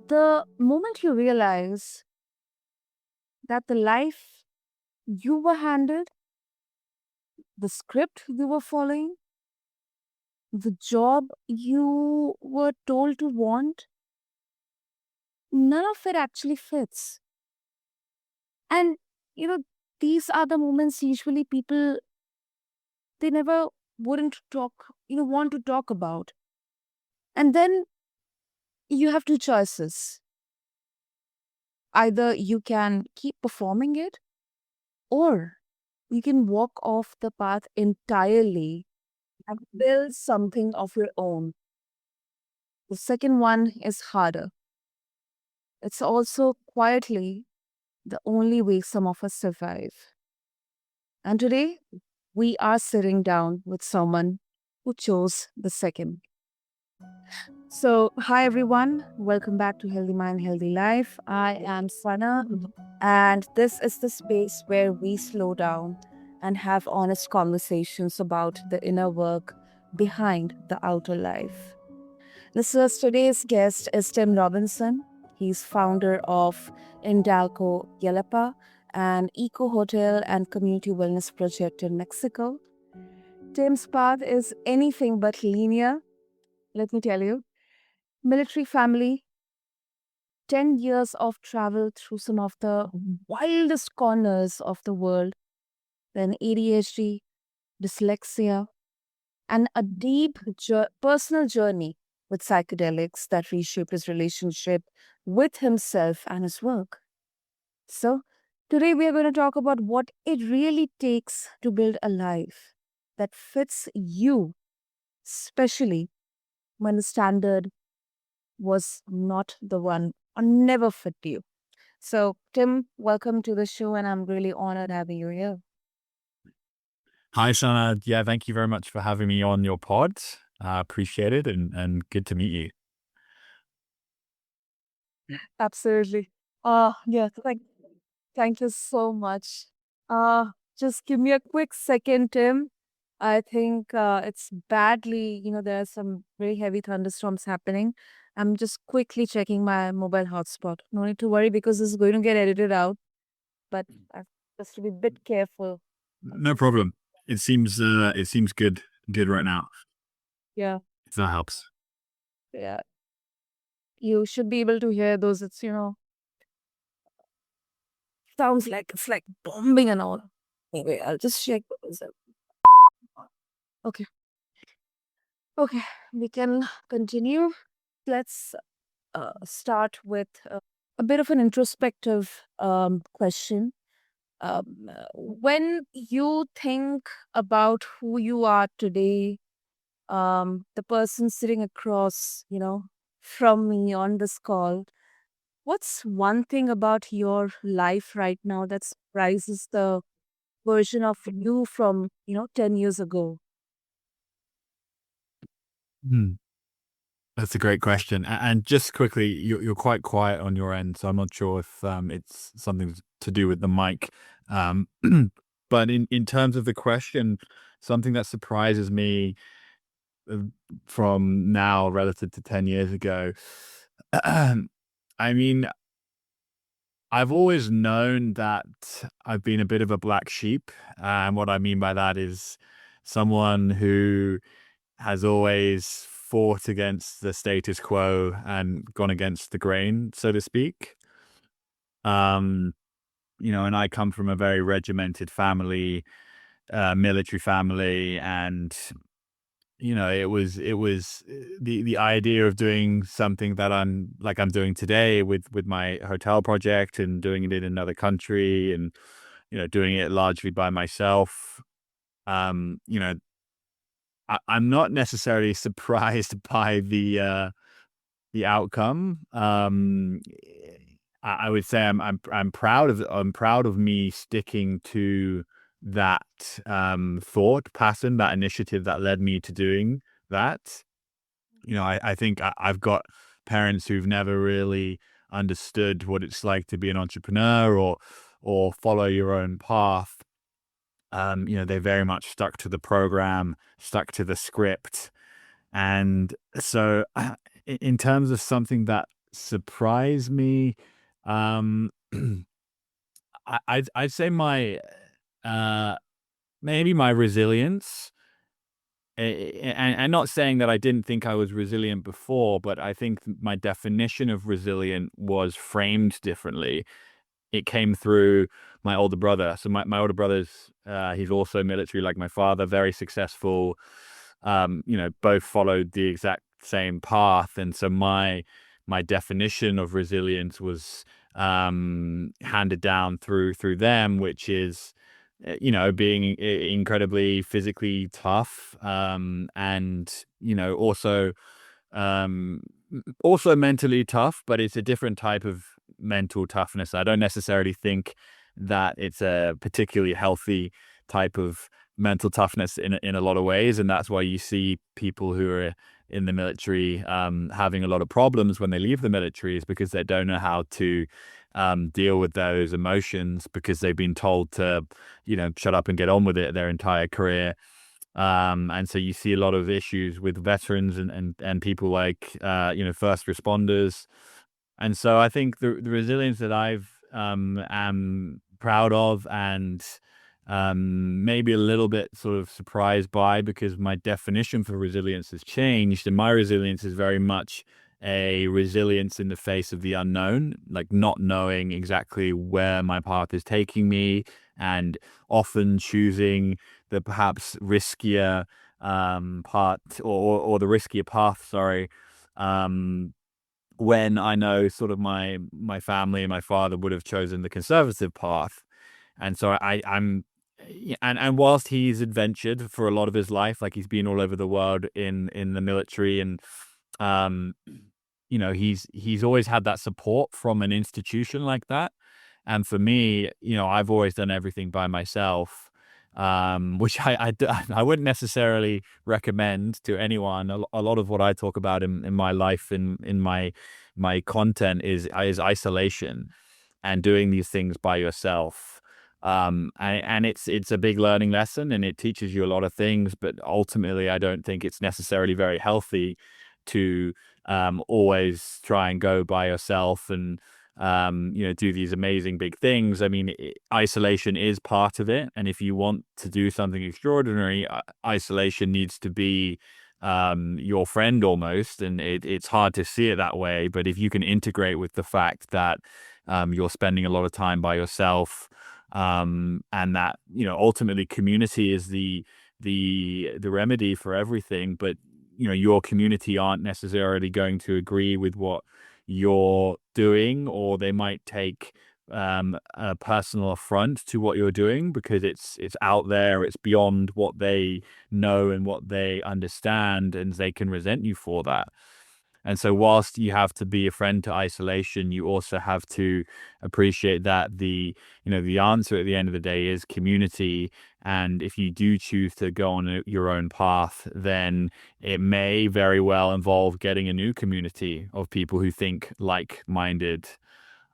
The moment you realize that the life you were handed, the script you were following, the job you were told to want, none of it actually fits. And, you know, these are the moments usually people, they never wouldn't talk, want to talk about. And then you have two choices. Either you can keep performing it, or you can walk off the path entirely and build something of your own. The second one is harder. It's also quietly the only way some of us survive. And today, we are sitting down with someone who chose the second. So, hi everyone, welcome back to Healthy Mind, Healthy Life. I am Sana, and this is the space where we slow down and have honest conversations about the inner work behind the outer life. Listeners, today's guest is Tim Robinson. He's founder of Indalo Yalapa, an eco hotel and community wellness project in Mexico. Tim's path is anything but linear, let me tell you. Military family, 10 years of travel through some of the wildest corners of the world, then ADHD, dyslexia, and a deep personal journey with psychedelics that reshaped his relationship with himself and his work. So, today we are going to talk about what it really takes to build a life that fits you, especially when the standard was not the one or never fit you. So, Tim, welcome to the show, and I'm really honored having you here. Hi, Sana. Yeah, thank you very much for having me on your pod. Appreciate it and good to meet you. Absolutely. Yeah, thank you so much. Just give me a quick second, Tim. I think it's badly, there are some very heavy thunderstorms happening. I'm just quickly checking my mobile hotspot. No need to worry because this is going to get edited out, but I have just to be a bit careful. No problem. It seems good right now. Yeah, If that helps. yeah. You should be able to hear those. It's, sounds like it's like bombing and all. Anyway, I'll just check those out. Okay. Okay, we can continue. Let's start with a bit of an introspective question. When you think about who you are today, the person sitting across, from me on this call, what's one thing about your life right now that surprises the version of you from, 10 years ago? Hmm. That's a great question. And just quickly, you're quite quiet on your end, so I'm not sure if it's something to do with the mic. Um, but in terms of the question, something that surprises me uh, from now relative to 10 years ago. I mean, I've always known that I've been a bit of a black sheep. And what I mean by that is someone who has always fought against the status quo and gone against the grain, so to speak. Um, and I come from a very regimented family, military family, and it was the idea of doing something that I'm doing today with my hotel project and doing it in another country and doing it largely by myself. Um, you know, I'm not necessarily surprised by the outcome. I would say I'm proud of me sticking to that thought pattern, that initiative that led me to doing that. I think I've got parents who've never really understood what it's like to be an entrepreneur or follow your own path. They very much stuck to the program, stuck to the script. And so in terms of something that surprised me, um, I'd say my, uh, maybe my resilience. And not saying that I didn't think I was resilient before, but I think my definition of resilient was framed differently. It came through my older brother. So my older brother's, he's also military like my father, very successful. Both followed the exact same path. And so my definition of resilience was handed down through them, which is being incredibly physically tough, and um, also mentally tough, but it's a different type of mental toughness. I don't necessarily think that it's a particularly healthy type of mental toughness in a lot of ways, and that's why you see people who are in the military having a lot of problems when they leave the military, is because they don't know how to deal with those emotions because they've been told to, shut up and get on with it their entire career. And so you see a lot of issues with veterans and people like first responders. And so I think the resilience that I've am proud of, and maybe a little bit sort of surprised by, because my definition for resilience has changed, and my resilience is very much a resilience in the face of the unknown, like not knowing exactly where my path is taking me, and often choosing the perhaps riskier part, or the riskier path, sorry, um, when I know sort of my family and my father would have chosen the conservative path. And so and whilst he's adventured for a lot of his life, like he's been all over the world in the military, and um he's always had that support from an institution like that. And for me, I've always done everything by myself, which I wouldn't necessarily recommend to anyone. A lot of what I talk about in my life, in my content, is isolation and doing these things by yourself. And it's a big learning lesson, and it teaches you a lot of things. But ultimately, I don't think it's necessarily very healthy to always try and go by yourself and do these amazing big things. I mean, isolation is part of it, and if you want to do something extraordinary, isolation needs to be your friend almost. And it's hard to see it that way, but if you can integrate with the fact that you're spending a lot of time by yourself, and that ultimately community is the remedy for everything, but your community aren't necessarily going to agree with what you're doing, or they might take a personal affront to what you're doing because it's out there, it's beyond what they know and what they understand, and they can resent you for that. And so whilst you have to be a friend to isolation, you also have to appreciate that the answer at the end of the day is community. And if you do choose to go on your own path, then it may very well involve getting a new community of people who think like-minded.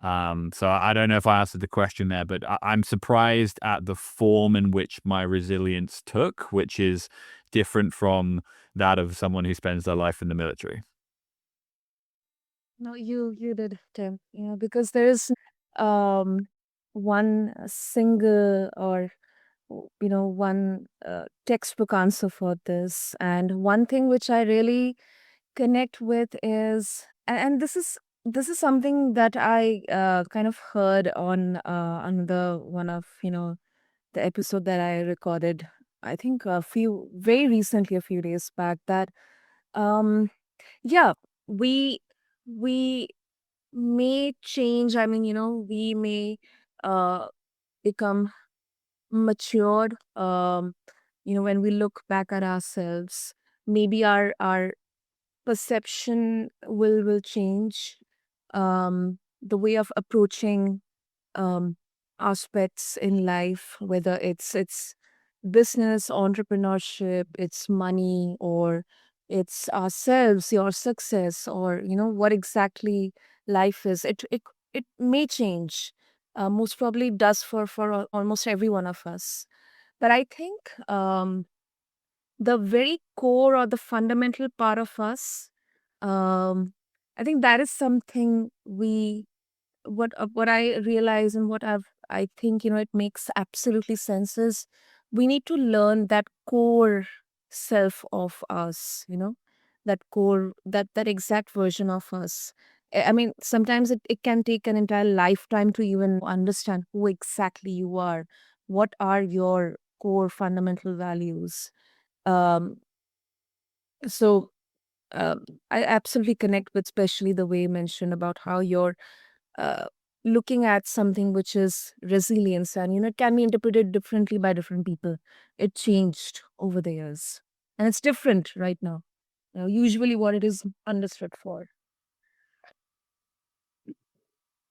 So I don't know if I answered the question there, but I'm surprised at the form in which my resilience took, which is different from that of someone who spends their life in the military. No, you did, Tim. Because there is um one single, or one textbook answer for this. And one thing which I really connect with is, and this is something that I kind of heard on another one of the episode that I recorded. I think very recently, a few days back, that um yeah, we we may change. I mean, we may uh become matured, when we look back at ourselves. Maybe our perception will change, the way of approaching um aspects in life, whether it's business, entrepreneurship, it's money, or it's ourselves, your success, or what exactly life is. It may change. Most probably it does for almost every one of us. But I think the very core or the fundamental part of us, um I think that is something we what I realize and I think, it makes absolutely sense is we need to learn that core self of us, that core, that exact version of us. I mean, sometimes it can take an entire lifetime to even understand who exactly you are. What are your core fundamental values? Um, so I absolutely connect with, especially the way you mentioned about how you're uh, looking at something which is resilience, and it can be interpreted differently by different people. It changed over the years, and it's different right now. Usually, what it is understood for.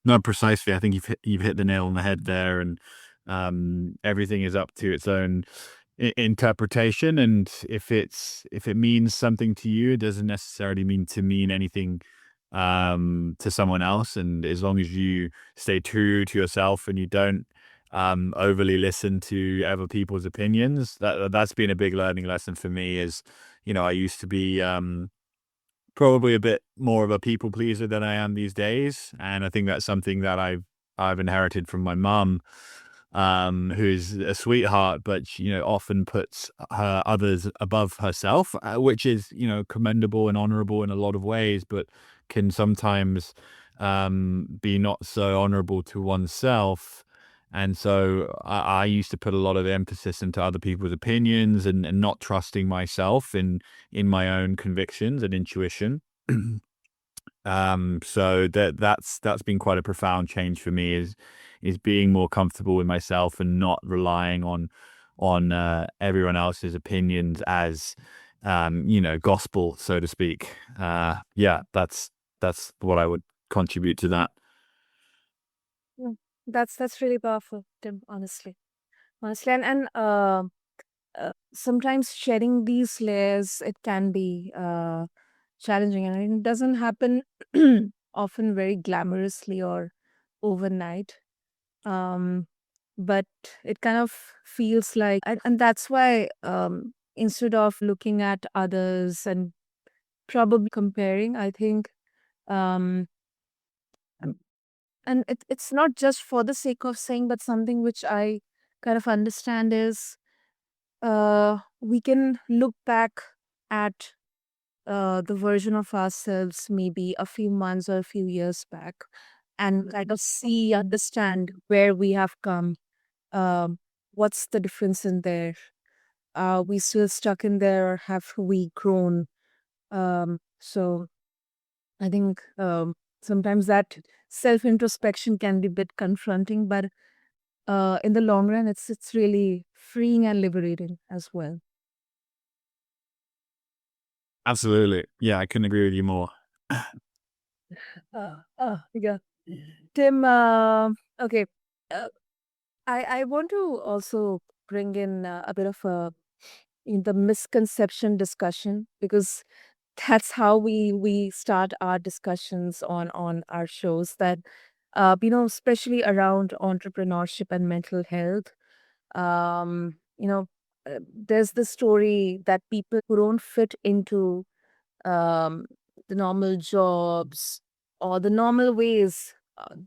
No, precisely. I think you've hit the nail on the head there, and everything is up to its own interpretation. And if it means something to you, it doesn't necessarily mean to mean anything to someone else. And as long as you stay true to yourself and you don't overly listen to other people's opinions, that's been a big learning lesson for me. Is I used to be probably a bit more of a people pleaser than I am these days, and I think that's something that I've inherited from my mum, who's a sweetheart, but she, often puts her others above herself, which is commendable and honorable in a lot of ways, but can sometimes be not so honorable to oneself. And so I used to put a lot of emphasis into other people's opinions and not trusting myself in my own convictions and intuition. So that's been quite a profound change for me is being more comfortable with myself and not relying on everyone else's opinions as gospel, so to speak. Yeah, that's what I would contribute to that. Mm. That's really powerful, Tim. Honestly, and sometimes shedding these layers, it can be challenging, and it doesn't happen often very glamorously or overnight. um but it kind of feels like, and that's why, instead of looking at others and probably comparing, I think, um um, and it's not just for the sake of saying, but something which I kind of understand is, we can look back at the version of ourselves maybe a few months or a few years back, and kind of see, understand where we have come. What's the difference in there? Are we still stuck in there, or have we grown? So I think, sometimes that self introspection can be a bit confronting, but in the long run, it's really freeing and liberating as well. Absolutely. Yeah, I couldn't agree with you more. Yeah. Tim, okay. Uh, I want to also bring in a bit of in the misconception discussion, because that's how we start our discussions on our shows, that especially around entrepreneurship and mental health. um you know there's the story that people who don't fit into um the normal jobs or the normal ways,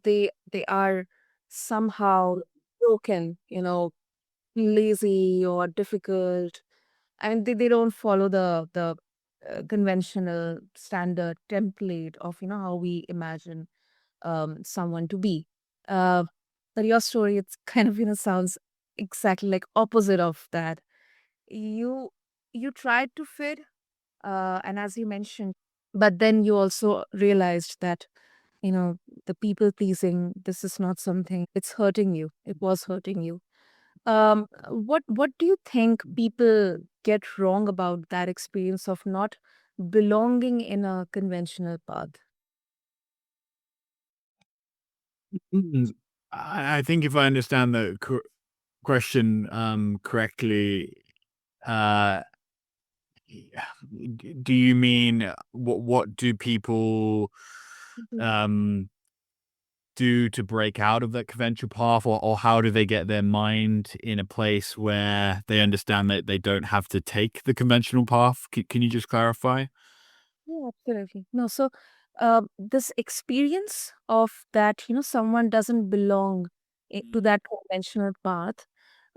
they are somehow broken, lazy or difficult, and they don't follow the conventional standard template of how we imagine someone to be. uh but your story, it's kind of sounds exactly like opposite of that. You you tried to fit, and as you mentioned, but then you also realized that the people pleasing, this is not something, it's hurting you, it was hurting you. What do you think people get wrong about that experience of not belonging in a conventional path? Mm, I think if I understand the question correctly, uh, yeah, do you mean what do people Mhm. um do to break out of that conventional path, or how do they get their mind in a place where they understand that they don't have to take the conventional path? Can you just clarify? Yeah, absolutely. No, so This experience of that, someone doesn't belong to Mm. that conventional path.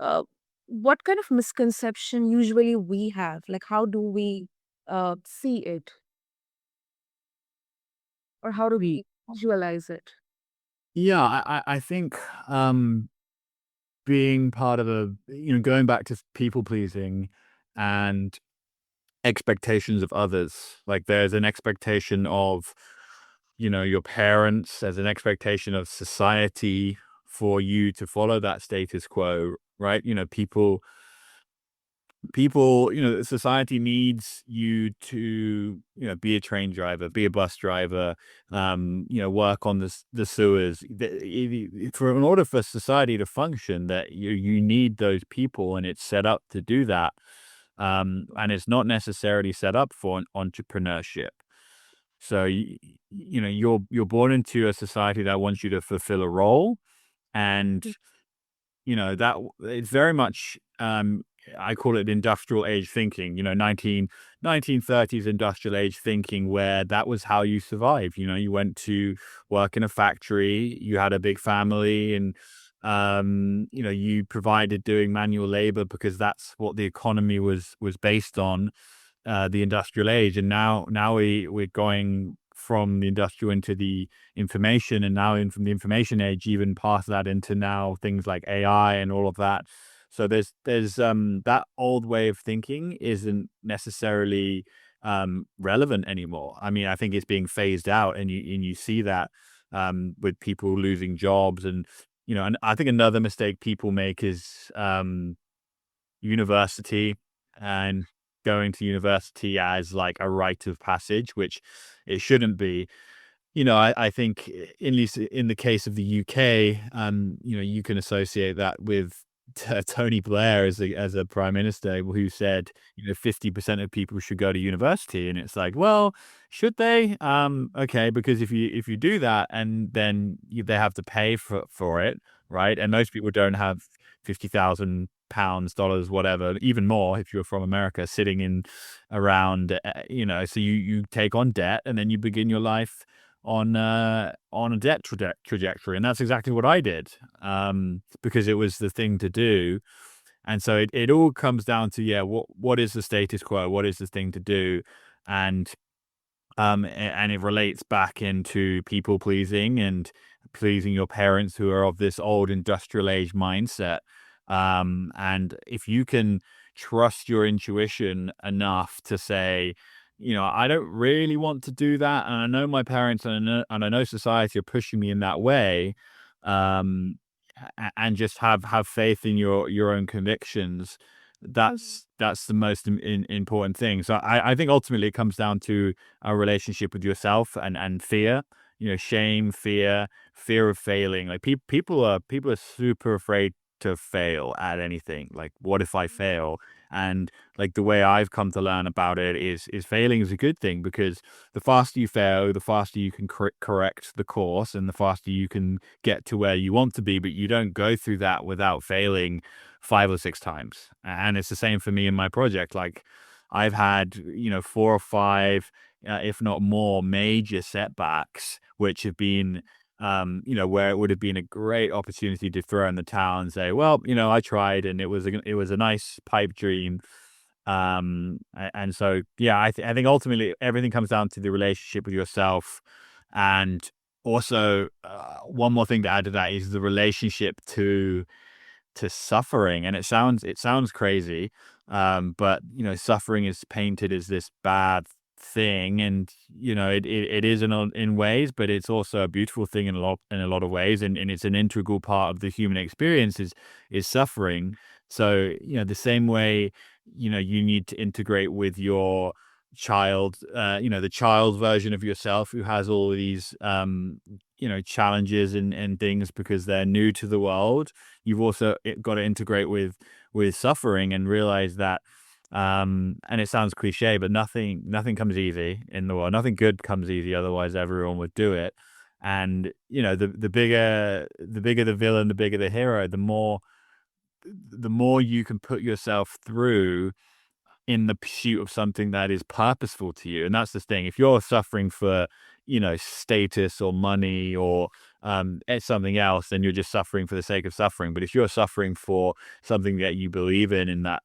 Uh, what kind of misconception usually we have? Like, how do we see it, or how do we visualize it? Yeah, I think being part of going back to people pleasing and expectations of others. Like there's an expectation of, your parents, there's an expectation of society for you to follow that status quo, right? Society needs you to, be a train driver, be a bus driver, work on the sewers. In order for society to function, that you need those people, and it's set up to do that. And it's not necessarily set up for entrepreneurship. So you're born into a society that wants you to fulfill a role, and that it's very much, I call it industrial age thinking, 1930s industrial age thinking, where that was how you survive. You went to work in a factory, you had a big family, and you provided doing manual labor because that's what the economy was based on, the industrial age. And now we're going from the industrial into the information, and now in from the information age even past that into now things like AI and all of that. So there's that old way of thinking isn't necessarily relevant anymore. I mean, I think it's being phased out, and you see that with people losing jobs. And I think another mistake people make is university, and going to university as like a rite of passage, which it shouldn't be. I think, at least in the case of the UK, you can associate that with Tony Blair as a prime minister, who said, 50% of people should go to university. And it's like, well, should they? Okay, because if you do that, and then they have to pay for it, right? And most people don't have £50,000, dollars, whatever, even more if you're from America, sitting in around, so you take on debt, and then you begin your life on a debt trajectory. And that's exactly what I did, because it was the thing to do. And so it all comes down to, yeah, what is the status quo? What is the thing to do? And and it relates back into people pleasing and pleasing your parents, who are of this old industrial age mindset. And if you can trust your intuition enough to say, I don't really want to do that, and I know my parents and I know society are pushing me in that way, um, and just have faith in your own convictions. That's the most important thing. So I think ultimately it comes down to a relationship with yourself, and fear, shame, fear of failing. Like people are super afraid to fail at anything. Like, what if I fail? And like the way I've come to learn about it is failing is a good thing, because the faster you fail, the faster you can correct the course, and the faster you can get to where you want to be. But you don't go through that without failing 5 or 6 times. And it's the same for me in my project. Like, I've had, 4 or 5, if not more, major setbacks, which have been, where it would have been a great opportunity to throw in the towel and say, well, I tried, and it was a nice pipe dream. And so, yeah, I think ultimately everything comes down to the relationship with yourself. And also, one more thing to add to that is the relationship to suffering. And it sounds crazy, but suffering is painted as this bad thing, and it is in ways, but it's also a beautiful thing in a lot of ways, and it's an integral part of the human experience is suffering. So the same way, you need to integrate with your child, the child version of yourself, who has all these challenges and things because they're new to the world. You've also got to integrate with suffering, and realize that, and it sounds cliche, but nothing comes easy in the world. Nothing good comes easy, otherwise everyone would do it. And the bigger the villain, the bigger the hero, the more you can put yourself through, in the pursuit of something that is purposeful to you. And that's the thing. If you're suffering for, status or money or something else, then you're just suffering for the sake of suffering. But if you're suffering for something that you believe in and that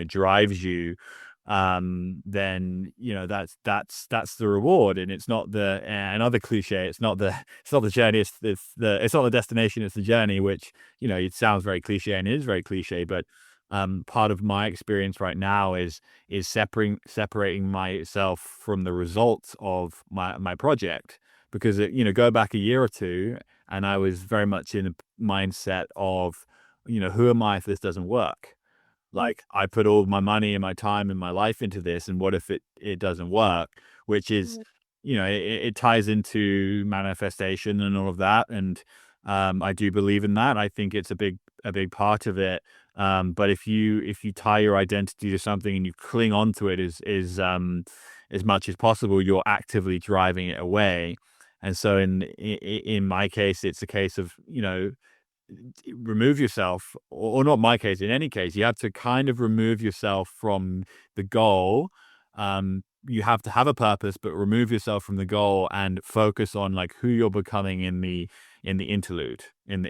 drives you, then that's the reward. And it's not the another cliche. It's not the it's not the journey. It's not the destination. It's the journey. Which it sounds very cliche and it is very cliche, but part of my experience right now is separating myself from the results of my project, because go back a year or two and I was very much in a mindset of who am I if this doesn't work. Like, I put all my money and my time and my life into this, and what if it doesn't work? Which is, Mm. it ties into manifestation and all of that, and, I do believe in that. I think it's a big part of it, but if you tie your identity to something and you cling on to it as much as possible, you're actively driving it away, and so in my case, it's a case of, remove yourself, or not my case, in any case, you have to kind of remove yourself from the goal. You have to have a purpose, but remove yourself from the goal and focus on like who you're becoming in the interlude, in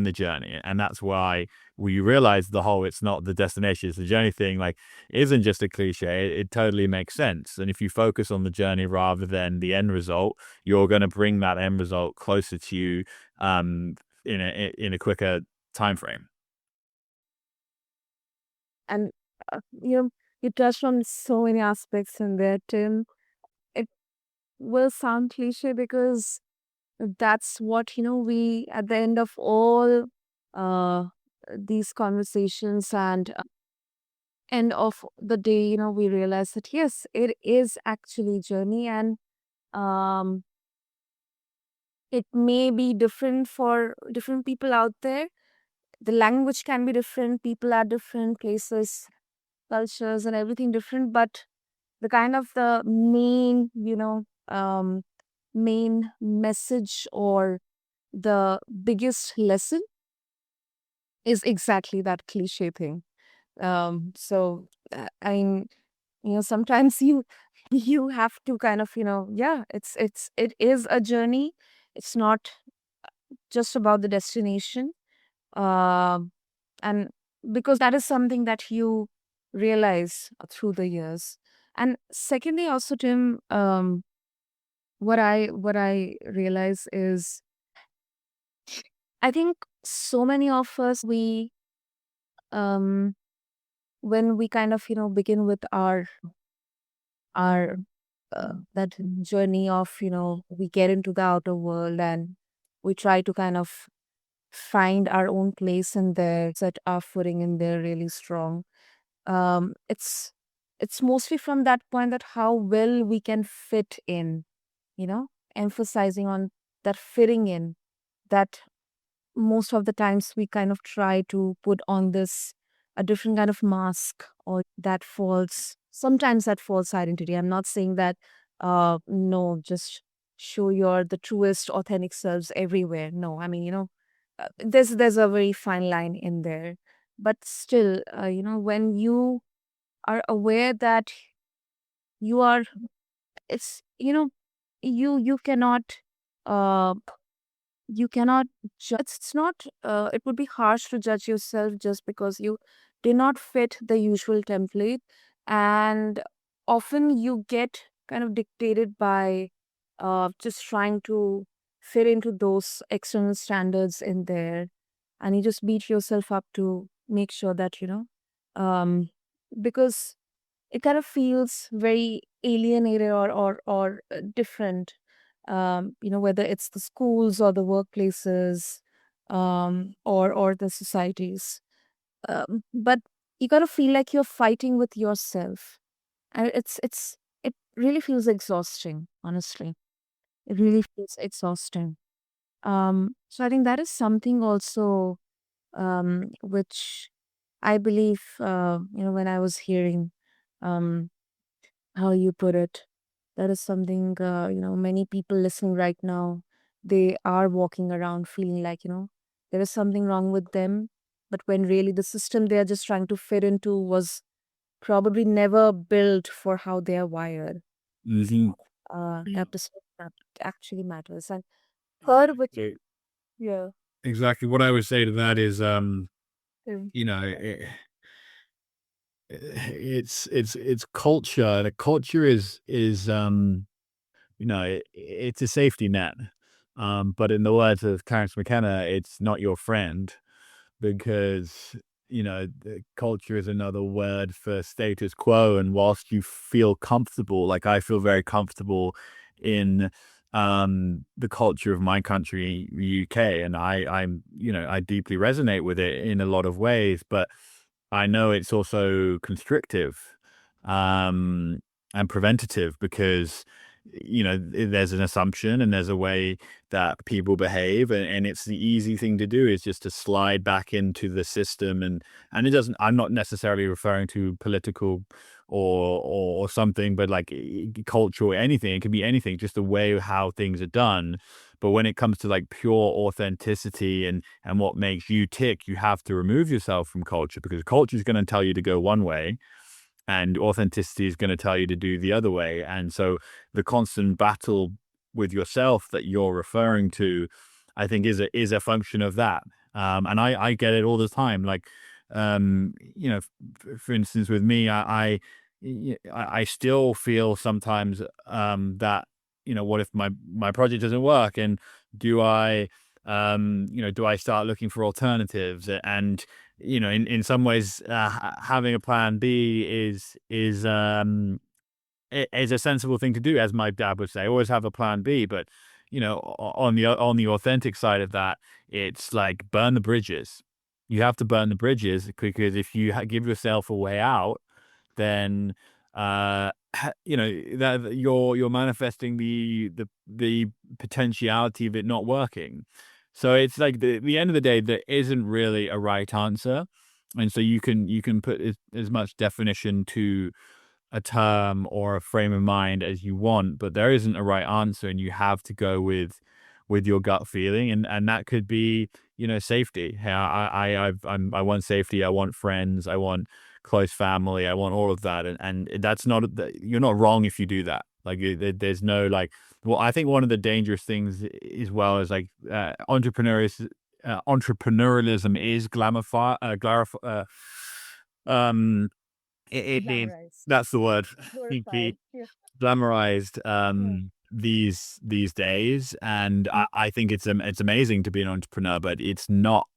the journey. And that's why we realize the whole it's not the destination, it's the journey thing, like, isn't just a cliche. It totally makes sense. And if you focus on the journey rather than the end result, you're going to bring that end result closer to you, um in a quicker time frame. And you touched on so many aspects in there, Tim. It will sound cliche because that's what we at the end of all uh these conversations and end of the day, we realize that yes, it is actually journey, and um it may be different for different people out there. The language can be different, people are different, places, cultures, and everything different, but the kind of the main, main message or the biggest lesson is exactly that cliche thing. So I mean, sometimes you have to kind of, yeah, it is a journey. It's not just about the destination. Um, and because that is something that you realize through the years. And secondly, also, Tim, what I realize is I think so many of us um when we kind of begin with our that journey of we get into the outer world and we try to kind of find our own place in there, set our footing in there really strong. It's mostly from that point that how well we can fit in, you know emphasizing on that fitting in, that most of the times we kind of try to put on this a different kind of mask, or that false identity. I'm not saying that no, just show your the truest authentic selves everywhere. No, I mean, there's a very fine line in there, but still, when you are aware that you are it's you cannot uh you cannot it's not it would be harsh to judge yourself just because you did not fit the usual template, and often you get kind of dictated by just trying to fit into those external standards in there, and you just beat yourself up to make sure that um because it kind of feels very alienated or different, whether it's the schools or the workplaces, or the societies, but you gotta feel like you're fighting with yourself, and it really feels exhausting, honestly. It really feels exhausting. So I think that is something also, which I believe, when I was hearing um how you put it, that is something, many people listening right now, they are walking around feeling like, there is something wrong with them. But when really the system they are just trying to fit into was probably never built for how they're wired. Mhm. That actually matters. And third, which Exactly. yeah, Exactly. What I would say to that is, mm, you know, it's culture. The culture is it's a safety net. But in the words of Terence McKenna, it's not your friend. Because the culture is another word for status quo, and whilst you feel comfortable, like I feel very comfortable in the culture of my country, UK, and I deeply resonate with it in a lot of ways, but I know it's also constrictive um and preventative because there's an assumption and there's a way that people behave, and it's the easy thing to do is just to slide back into the system, and it doesn't, I'm not necessarily referring to political or something, but like cultural, anything, it can be anything, just the way how things are done. But when it comes to like pure authenticity and what makes you tick, you have to remove yourself from culture, because culture is going to tell you to go one way and authenticity is going to tell you to do the other way. And so the constant battle with yourself that you're referring to, I think is a function of that. And I get it all the time. Like, for instance, with me, I still feel sometimes that what if my project doesn't work, and do I do I start looking for alternatives? And in some ways, having a plan B is a sensible thing to do, as my dad would say. Always have a plan B, but on the authentic side of that, it's like burn the bridges. You have to burn the bridges, because if you give yourself a way out, then that you're manifesting the potentiality of it not working. So it's like the end of the day, there isn't really a right answer, and so you can put as much definition to a term or a frame of mind as you want, but there isn't a right answer, and you have to go with your gut feeling, and that could be safety. Yeah, I want safety. I want friends. I want close family. I want all of that, and that's not you're not wrong if you do that. Like there's no like. Well, I think one of the dangerous things as well is like entrepreneurialism is um it needs, glamorized, that's the word. glorified. Yeah. Glamorized Yeah. these days, and I think it's amazing to be an entrepreneur, but it's not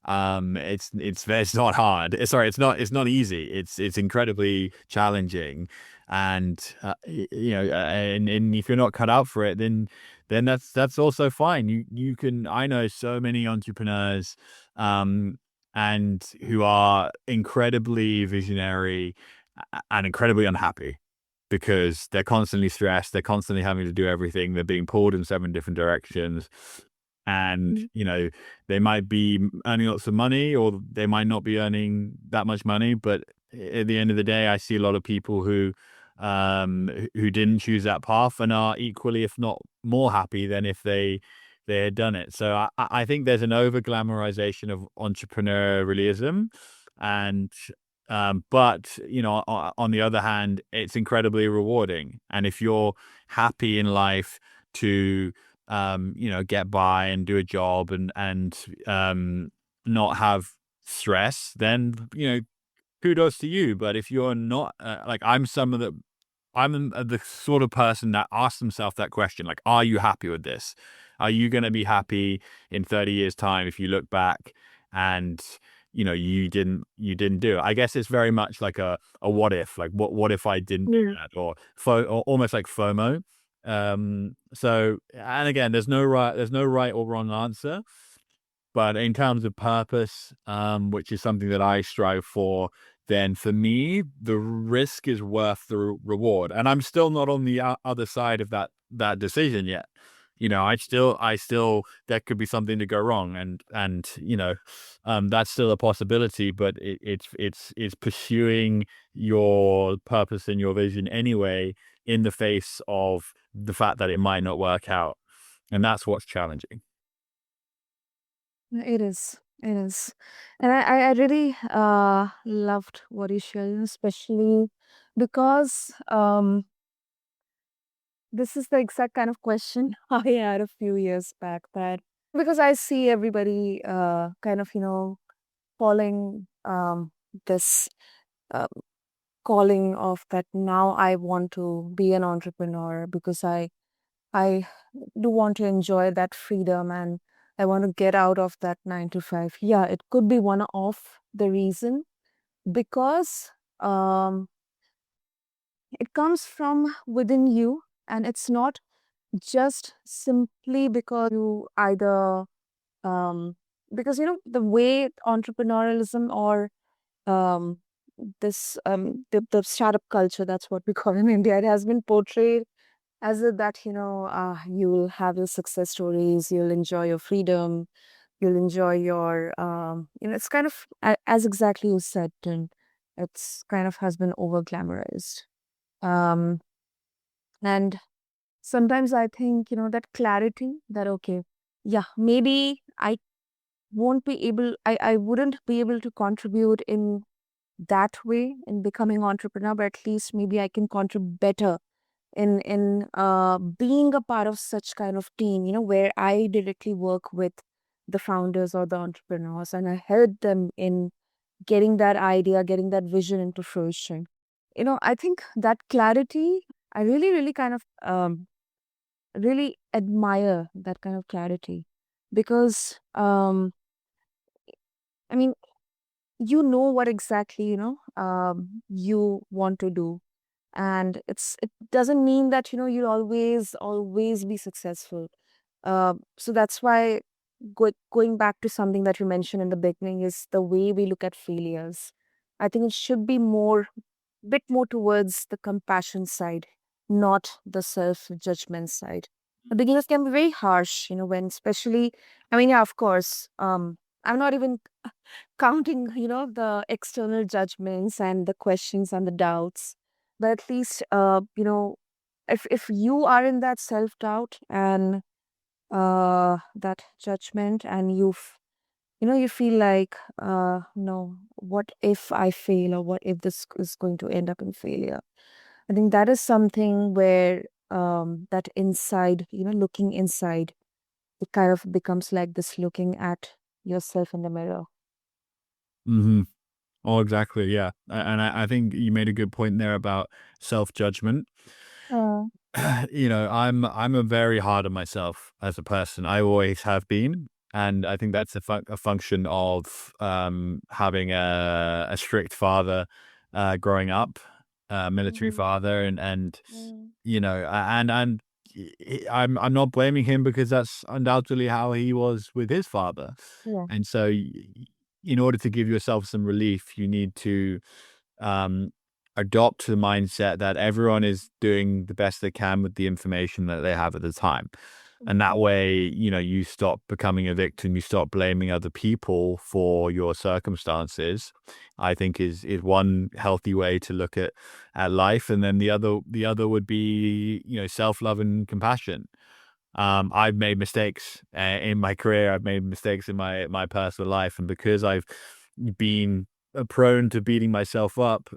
it's not hard. Sorry, it's not easy. It's incredibly challenging, and and if you're not cut out for it, then that's also fine. You can, I know so many entrepreneurs um and who are incredibly visionary and incredibly unhappy, because they're constantly stressed, they're constantly having to do everything, they're being pulled in seven different directions, and Mhm. they might be earning lots of money, or they might not be earning that much money, but at the end of the day, I see a lot of people who didn't choose that path and are equally, if not more happy than if they had done it. So I think there's an over glamorization of entrepreneurialism, and but on the other hand, it's incredibly rewarding. And if you're happy in life to get by and do a job and not have stress, then kudos to you. But if you're not, like, I'm the sort of person that asks himself that question, like, are you happy with this? Are you going to be happy in 30 years time if you look back and you didn't do it? I guess it's very much like a what if, like what if I didn't do Yeah. that, or almost like FOMO. So, and again, there's no right or wrong answer, but in terms of purpose, which is something that I strive for, then for me, the risk is worth the reward. And I'm still not on the other side of that decision yet. I still, there could be something to go wrong, and that's still a possibility. But it's pursuing your purpose and your vision anyway, in the face of the fact that it might not work out, and that's what's challenging. It is. It is. And I really loved what you shared, especially because this is the exact kind of question I had a few years back. That because I see everybody kind of, following this uh, calling of that now I want to be an entrepreneur because I do want to enjoy that freedom and I want to get out of that 9 to 5. Yeah, it could be one of the reason because um, it comes from within you and it's not just simply because you either um, because the way entrepreneurialism or um, the startup culture, that's what we call in India, it has been portrayed as if that you'll have your success stories, you'll enjoy your freedom, you'll enjoy your it's kind of as exactly you said, and it's kind of has been over glamorized. um and sometimes I think that clarity that okay, yeah, maybe I wouldn't be able to contribute in that way in becoming entrepreneur, but at least maybe I can contribute better in being a part of such kind of team, where I directly work with the founders or the entrepreneurs and I help them in getting that idea, getting that vision into fruition. I think that clarity, I really, really kind of really admire that kind of clarity because I mean, what exactly, you want to do, and it doesn't mean that you'll always be successful. So that's why going back to something that you mentioned in the beginning is the way we look at failures. I think it should be more bit more towards the compassion side, not the self judgment side. The beginners can be very harsh, when especially, I mean, yeah, of course, I'm not even counting, the external judgments and the questions and the doubts. But at least, if you are in that self doubt and that judgment, and you feel like, no, what if I fail, or what if this is going to end up in failure? I think that is something where that inside, looking inside, it kind of becomes like this looking at yourself in the mirror. Hmm. Oh, exactly. Yeah. And I think you made a good point there about self judgment. Uh, I'm a very hard on myself as a person. I always have been, and I think that's a function of having a strict father growing up, military mhm, father, and mm, I'm not blaming him because that's undoubtedly how he was with his father, yeah. and so in order to give yourself some relief, you need to um, adopt the mindset that everyone is doing the best they can with the information that they have at the time. And that Mhm, way, you stop becoming a victim, you stop blaming other people for your circumstances. I think is one healthy way to look at life. And then the other would be, self-love and compassion. I've made mistakes in my career. I've made mistakes in my personal life, and because I've been prone to beating myself up,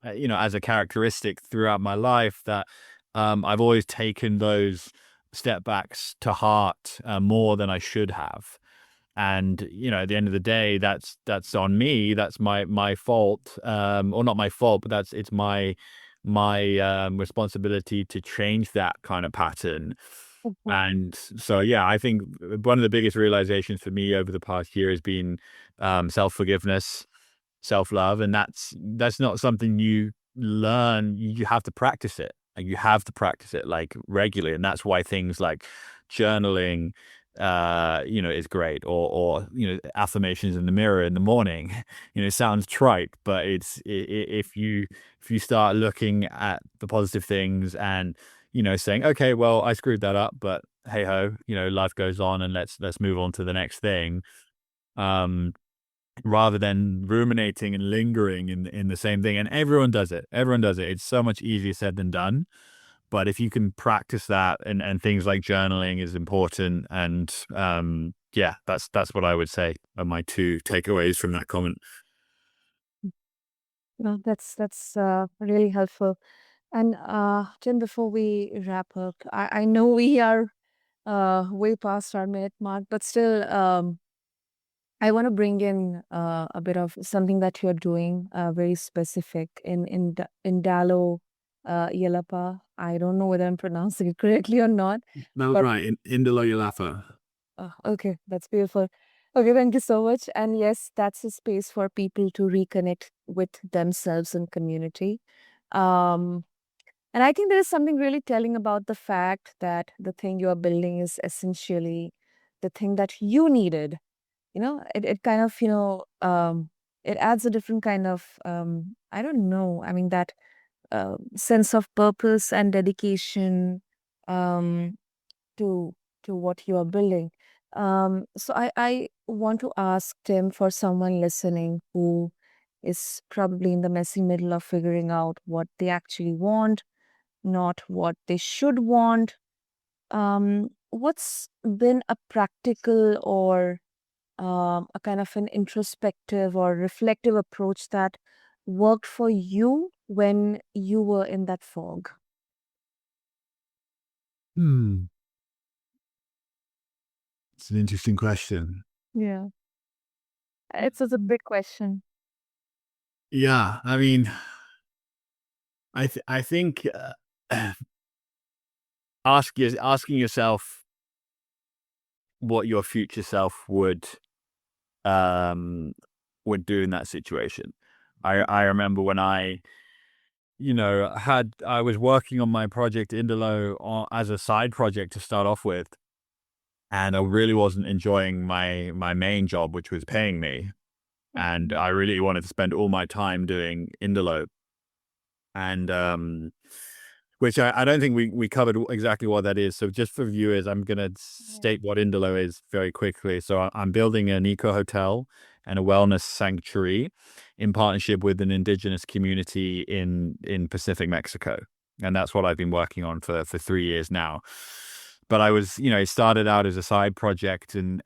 as a characteristic throughout my life, that I've always taken those step backs to heart more than I should have. And at the end of the day, that's on me. That's my fault, or not my fault, but it's my responsibility to change that kind of pattern. mhm, And so, yeah, I think one of the biggest realizations for me over the past year has been self forgiveness, self love, and that's not something you learn. You have to practice it, and you have to practice it like regularly, and that's why things like journaling is great, or affirmations in the mirror in the morning. It sounds trite, but if you start looking at the positive things and saying, okay, well, I screwed that up, but hey ho, life goes on, and let's move on to the next thing. um Rather than ruminating and lingering in the same thing. And everyone does it. Everyone does it. It's so much easier said than done. But if you can practice that, and things like journaling is important, and yeah, that's what I would say are my two takeaways from that comment. No, that's really helpful. And Jim, before we wrap up, I know we are way past our minute mark, but still, I want to bring in a bit of something that you're doing, very specific in Indalo Yalapa. I don't know whether I'm pronouncing it correctly or not, That was but right. In Indalo Yalapa. okay, that's beautiful. Okay, thank you so much. And yes, that's a space for people to reconnect with themselves and community. Um, and I think there is something really telling about the fact that the thing you are building is essentially the thing that you needed. It kind of, it adds a different kind of, I don't know, I mean, that sense of purpose and dedication um, to what you are building. So I want to ask Tim, for someone listening who is probably in the messy middle of figuring out what they actually want, not what they should want. What's been a practical or a kind of an introspective or reflective approach that worked for you when you were in that fog? Hmm. It's an interesting question. Yeah, it's a big question. Yeah, I mean, I think asking yourself what your future self um would do in that situation. I remember when I was working on my project Indalo as a side project to start off with, and I really wasn't enjoying my main job, which was paying me, and Mhm. I really wanted to spend all my time doing Indalo. And which I don't think we covered exactly what that is. So just for viewers, I'm going to Yeah. state what Indalo is very quickly. So I'm building an eco hotel and a wellness sanctuary in partnership with an indigenous community in Pacific Mexico, and that's what I've been working on for 3 years now. But I was, it started out as a side project, and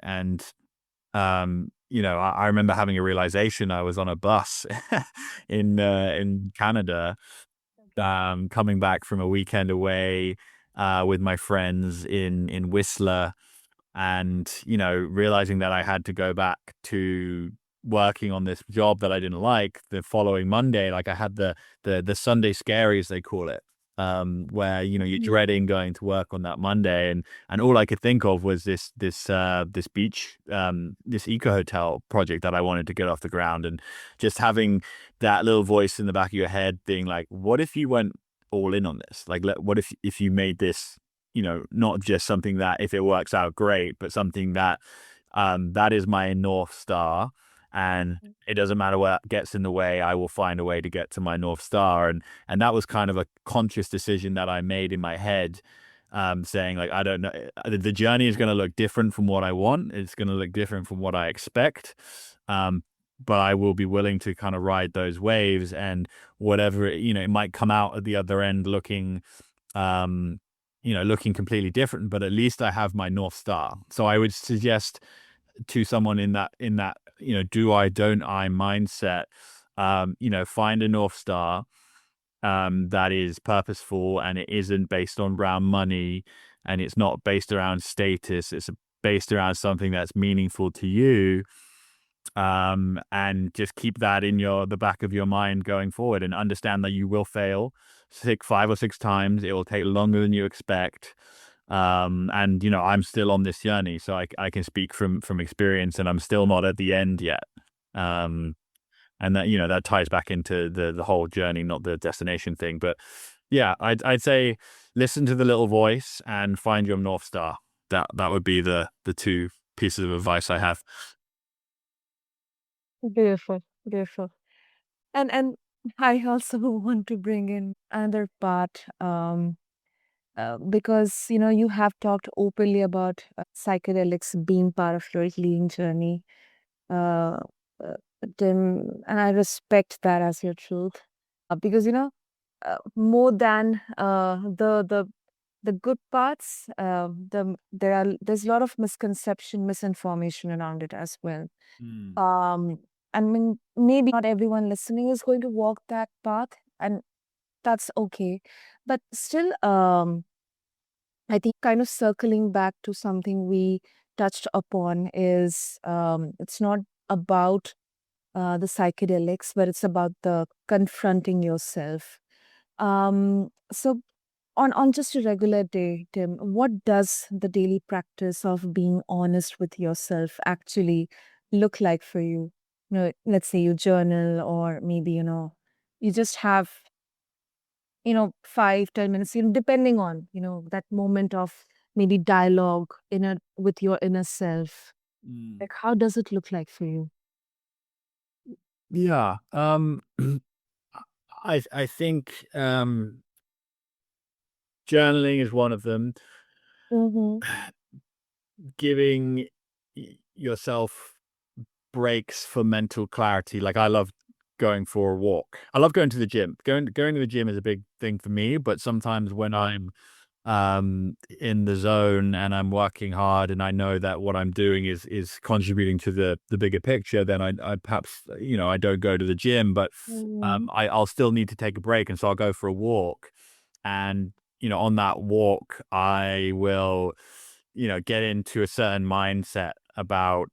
I remember having a realization. I was on a bus in Canada, coming back from a weekend away with my friends in Whistler, and realizing that I had to go back to working on this job that I didn't like the following Monday. Like I had the Sunday Scaries, they call it, where you're Mhm. dreading going to work on that Monday, and all I could think of was this beach, this eco hotel project that I wanted to get off the ground, and just having that little voice in the back of your head being like, what if you went all in on this? Like, what if you made this, not just something that if it works out great, but something that that is my North Star. And it doesn't matter what gets in the way, I will find a way to get to my North Star. And that was kind of a conscious decision that I made in my head, saying like, I don't know, the journey is going to look different from what I want. It's going to look different from what I expect. Um, but I will be willing to kind of ride those waves, and whatever, it might come out at the other end um, looking completely different, but at least I have my North Star. So I would suggest to someone in that, do I, don't I mindset, find a North Star, that is purposeful, and it isn't based on brown money, and it's not based around status. It's based around something that's meaningful to you, and just keep that in the back of your mind going forward, and understand that you will fail 5 or 6 times. It will take longer than you expect, and I'm still on this journey, so I can speak from experience, and I'm still not at the end yet. um and that ties back into the whole journey, not the destination thing. But yeah, I'd say listen to the little voice and find your North Star. That would be the two pieces of advice I have. Beautiful, beautiful. And I also want to bring in another part, because you have talked openly about psychedelics being part of your healing journey, uh, uh, Tim, and I respect that as your truth, because more than the the good parts, there's a lot of misconception, misinformation around it as well. Mm. Um, I mean, maybe not everyone listening is going to walk that path, and that's okay. But still, I think kind of circling back to something we touched upon is it's not about the psychedelics, but it's about the confronting yourself. So on just a regular day, Tim, what does the daily practice of being honest with yourself actually look like for you? Let's say you journal, or maybe, you just have, 5, 10 minutes, depending on, that moment of maybe dialogue with your inner self. Mm. Like, how does it look like for you? Yeah. I think journaling is one of them. Mm-hmm. Giving yourself breaks for mental clarity. Like I love going for a walk. I love going to the gym. Going to the gym is a big thing for me, but sometimes when I'm in the zone and I'm working hard and I know that what I'm doing is contributing to the bigger picture, then I perhaps, I don't go to the gym, but Mm-hmm. I'll still need to take a break, and so I'll go for a walk. And on that walk I will get into a certain mindset about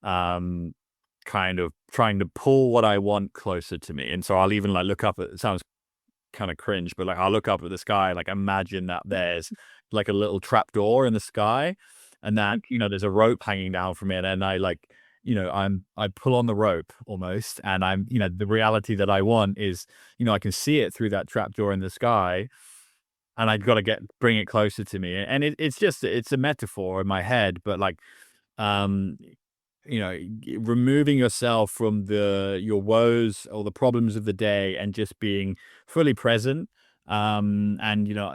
um kind of trying to pull what I want closer to me. And so I'll even like look up at, it sounds kind of cringe, but like I'll look up at the sky, like imagine that there's like a little trap door in the sky, and that there's a rope hanging down from it, and I like I pull on the rope almost, and I'm the reality that I want is I can see it through that trap door in the sky, and I've got to bring it closer to me, and it's a metaphor in my head, but like um removing yourself from your woes or the problems of the day and just being fully present, and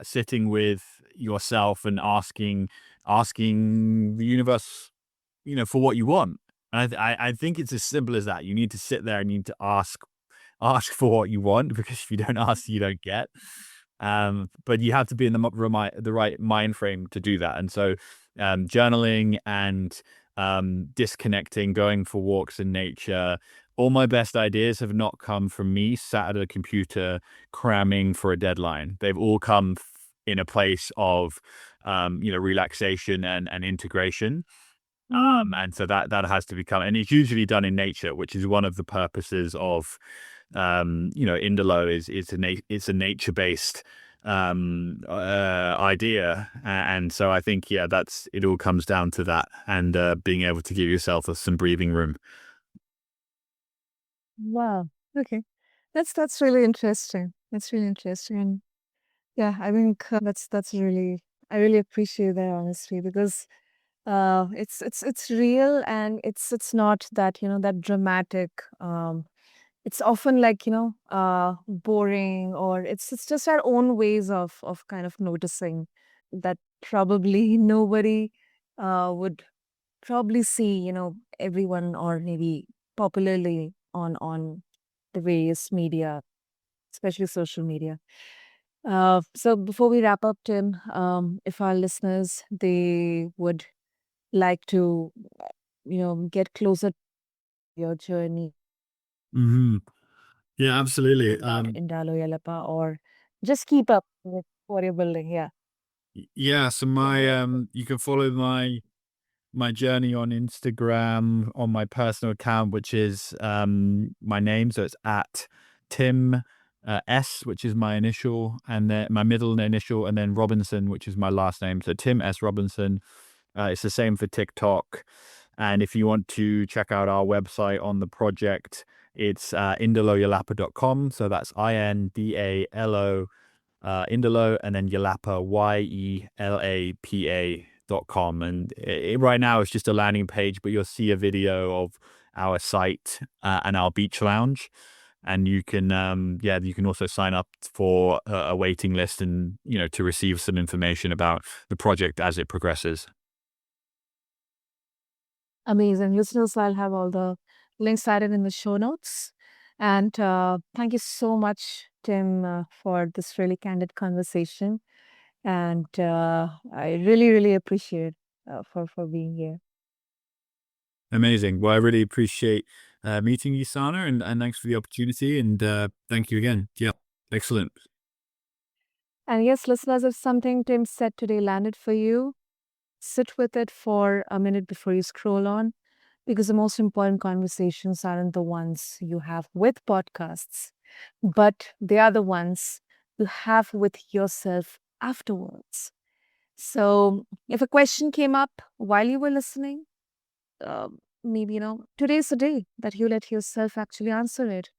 sitting with yourself and asking the universe for what you want. And I think it's as simple as that. You need to sit there and you need to ask for what you want, because if you don't ask, you don't get. But you have to be in the right mind frame to do that. And so, journaling and disconnecting, going for walks in nature. All my best ideas have not come from me sat at a computer cramming for a deadline. They've all come in a place of, relaxation and integration. Mm. And so that has to become, and it's usually done in nature, which is one of the purposes of, Indalo is it's a nature based idea, and so I think that's it. All comes down to that, and being able to give yourself some breathing room. Wow. Okay. That's really interesting. That's really interesting. And yeah, I think that's really, I really appreciate that honesty, because it's real, and it's not that, that dramatic. It's often like, boring, or it's just our own ways of kind of noticing that probably nobody would probably see, everyone, or maybe popularly on the various media, especially social media. So before we wrap up, Tim, if our listeners, they would like to, get closer to your journey Hmm. Yeah, absolutely. about Indalo Yalapa, or just keep up with what you're building. Yeah. Yeah. So you can follow my journey on Instagram on my personal account, which is my name. So it's at Tim S, which is my initial, and then my middle initial, and then Robinson, which is my last name. So Tim S Robinson. It's the same for TikTok. And if you want to check out our website on the project, it's indaloyalapa.com. So that's INDALO, Indalo, and then Yalapa, YELAPA.com. And right now it's just a landing page, but you'll see a video of our site and our beach lounge. And you can, you can also sign up for a waiting list, and, to receive some information about the project as it progresses. Amazing. Listeners, I'll have all the links added in the show notes. And thank you so much, Tim, for this really candid conversation. And I really, really appreciate for being here. Amazing. Well, I really appreciate meeting you, Sana, and thanks for the opportunity. And thank you again. Yeah, excellent. And yes, listeners, if something Tim said today landed for you, sit with it for a minute before you scroll on, because the most important conversations aren't the ones you have with podcasts, but they are the ones you have with yourself afterwards. So, if a question came up while you were listening, uh, maybe, today's the day that you let yourself actually answer it.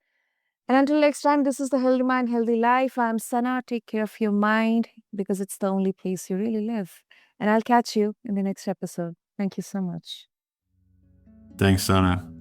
And until next time, this is the Healthy Mind, Healthy Life. I'm Sana. Take care of your mind because it's the only place you really live. And I'll catch you in the next episode. Thank you so much. Thanks, Sana.